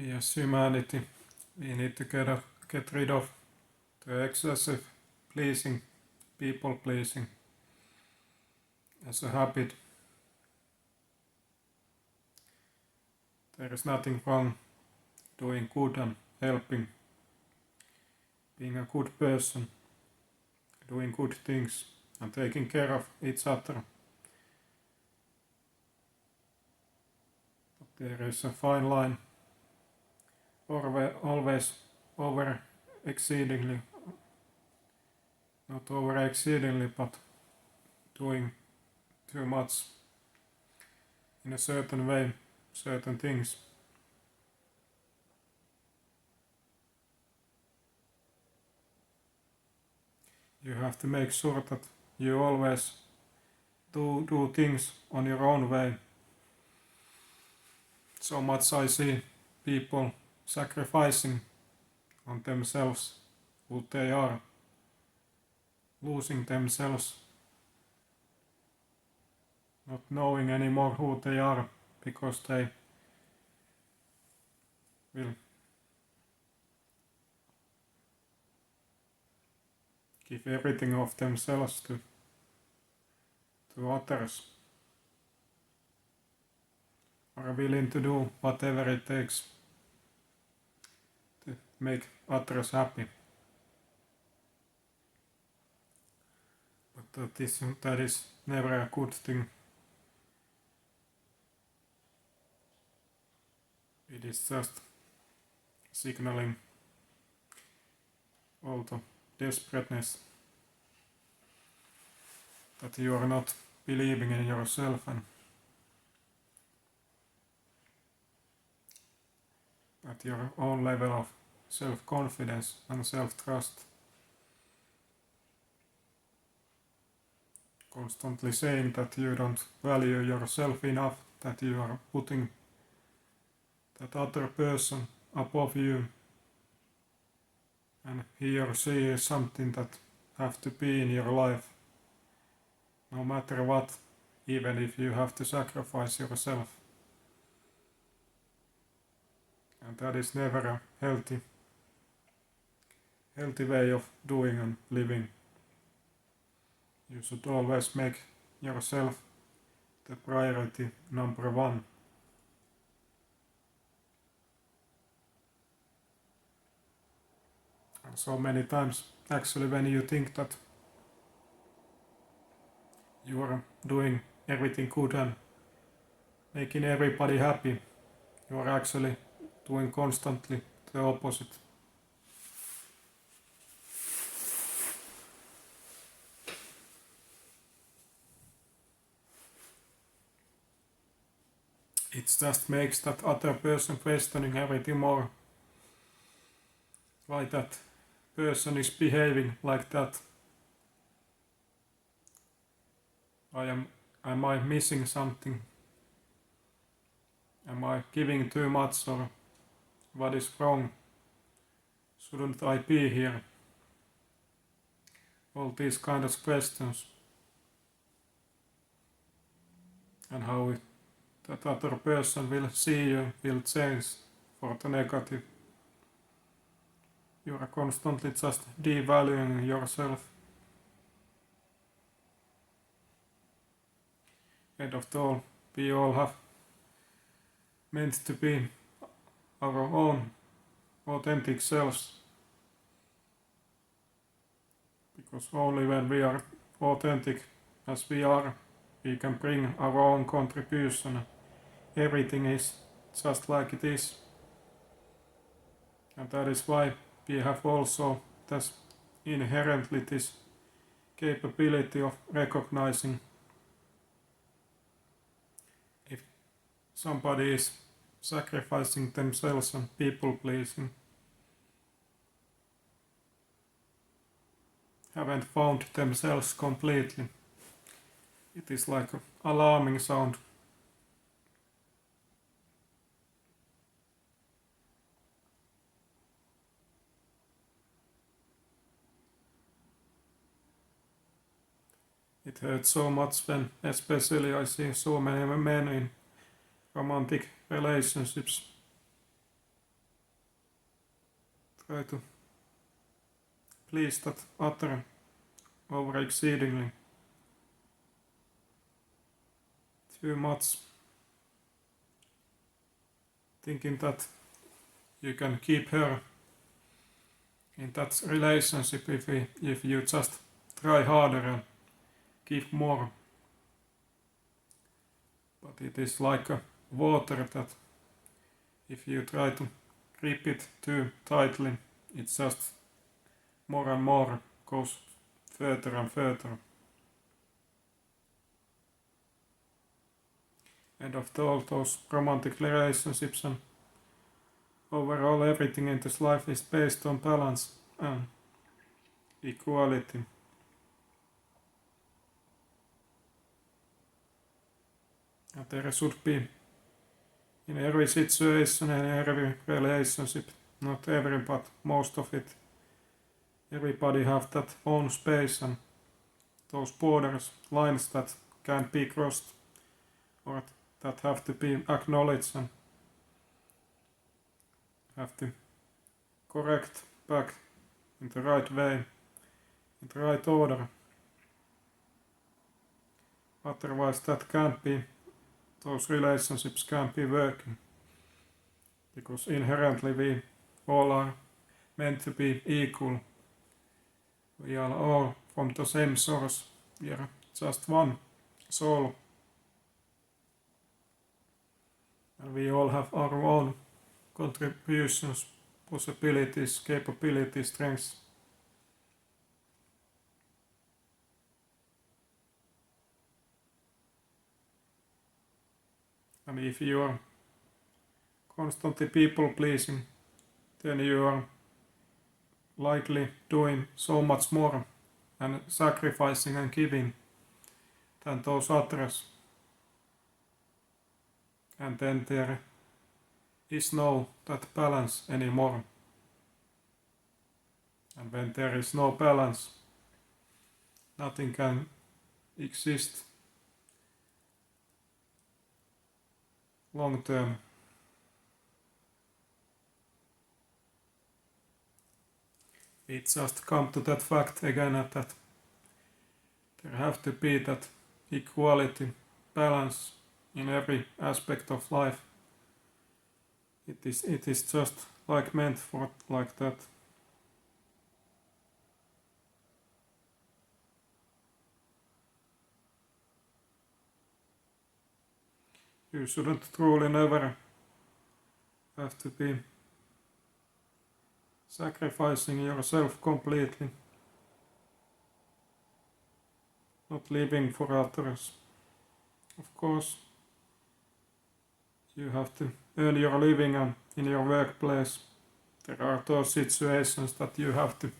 we as humanity, we need to get rid of the excessive pleasing, people pleasing as a habit. There is nothing wrong doing good and helping, being a good person, doing good things and taking care of each other. But there is a fine line, always over exceedingly, not over exceedingly, but doing too much in a certain way, certain things. You have to make sure that you always do things on your own way. So much I see people sacrificing on themselves, who they are, losing themselves, not knowing anymore who they are, because they will give everything of themselves to others, are willing to do whatever it takes to make others happy. But that is never a good thing. It is just signaling all the desperateness that you are not believing in yourself and at your own level of self-confidence and self-trust. Constantly saying that you don't value yourself enough, that you are putting that other person above you, and he or she is something that have to be in your life, no matter what, even if you have to sacrifice yourself. And that is never a healthy way of doing and living. You should always make yourself the priority number one. And so many times, actually, when you think that you are doing everything good and making everybody happy, you are actually doing constantly the opposite. It just makes that other person questioning everything more. Why that person is behaving like that? Am I missing something? Am I giving too much, or what is wrong? Shouldn't I be here? All these kind of questions. And how that other person will see you will change for the negative. You are constantly just devaluing yourself. End of all, we all have meant to be our own authentic selves. Because only when we are authentic as we are, we can bring our own contribution. Everything is just like it is. And that is why we have also this inherently this capability of recognizing if somebody is sacrificing themselves and people pleasing, haven't found themselves completely. It is like an alarming sound. It hurts so much when, especially I see so many men in romantic relationships try to please that other over exceedingly too much, thinking that you can keep her in that relationship if you just try harder and give more. But it is like a water that if you try to grip it too tightly, it just more and more goes further and further. And after all those romantic relationships and overall everything in this life is based on balance and equality. And there should be in every situation and every relationship, not every but most of it, everybody have that own space and those borders, lines that can't be crossed or that have to be acknowledged and have to correct back in the right way, in the right order. Otherwise that can't be, those relationships can't be working. Because inherently we all are meant to be equal. We are all from the same source. We are just one soul. And we all have our own contributions, possibilities, capabilities, strengths. And if you are constantly people pleasing, then you are likely doing so much more and sacrificing and giving than those others. And then there is no that balance anymore. And when there is no balance, nothing can exist long term. We just come to that fact again that there have to be that equality, balance in every aspect of life. It is just like meant for like that. You shouldn't truly never have to be sacrificing yourself completely, not living for others. Of course, you have to earn your living and in your workplace there are those situations that you have to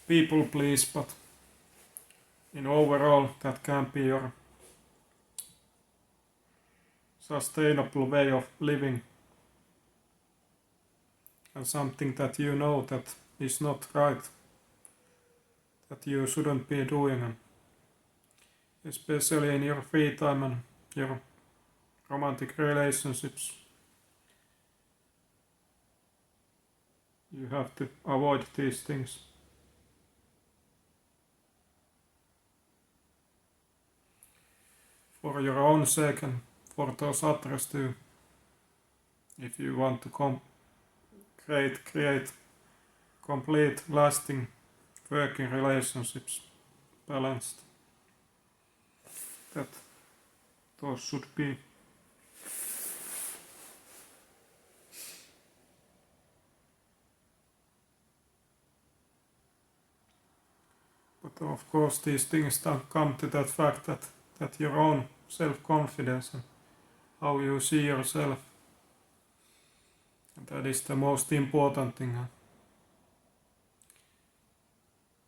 people please, but in overall that can't be your sustainable way of living and something that you know that is not right, that you shouldn't be doing, and especially in your free time and your romantic relationships. You have to avoid these things. For your own sake and for those others too. If you want to create complete, lasting, working relationships, balanced, that those should be. But of course these things come to that fact that your own self-confidence and how you see yourself, and that is the most important thing.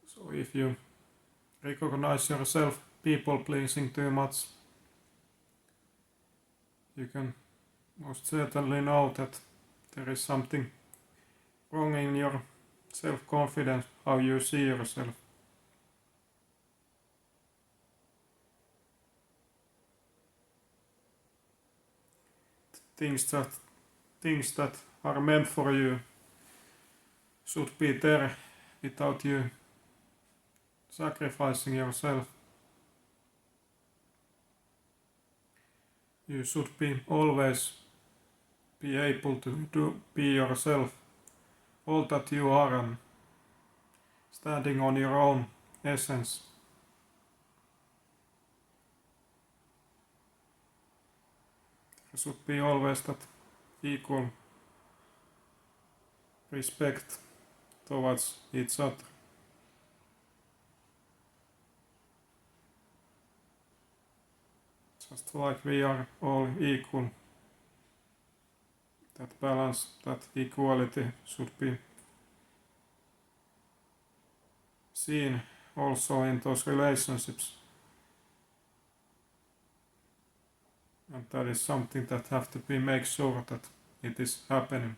So if you recognize yourself people pleasing too much, you can most certainly know that there is something wrong in your self-confidence, how you see yourself. Things that things that are meant for you should be there without you sacrificing yourself. You should always be able to be yourself, all that you are, and standing on your own essence. There should be always that equal respect towards each other. Just like we are all equal, that balance, that equality should be seen also in those relationships. And that is something that have to be make sure that it is happening.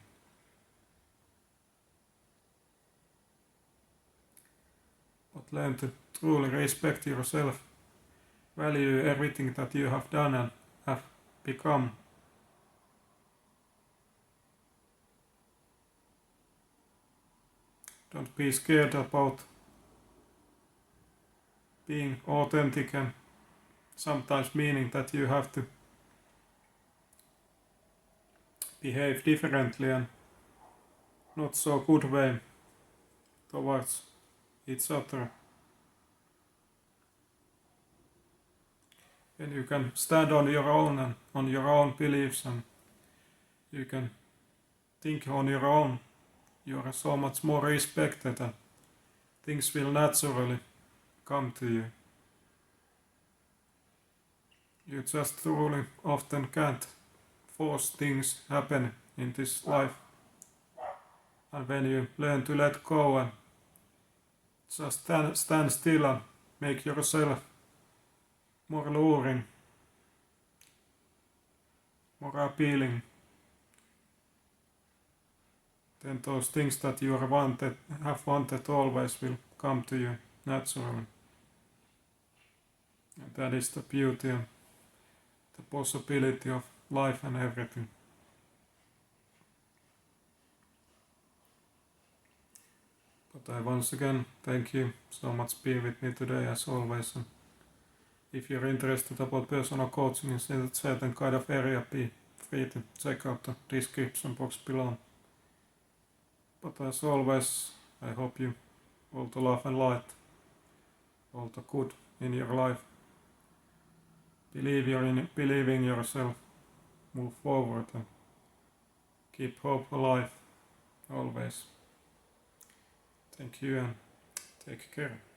But learn to truly respect yourself, value everything that you have done and have become. Don't be scared about being authentic, and sometimes meaning that you have to behave differently and not so good way towards each other. When you can stand on your own and on your own beliefs, and you can think on your own, you are so much more respected and things will naturally come to you. You just truly often can't force things happen in this life. And when you learn to let go and just stand still and make yourself more alluring, more appealing, then those things that you have wanted always will come to you naturally. And that is the beauty and the possibility of life and everything. But I once again thank you so much being with me today as always. And if you're interested about personal coaching in a certain kind of area, be free to check out the description box below. But as always, I hope you all the love and light, all the good in your life. Believe in yourself, move forward and keep hope alive always. Thank you and take care.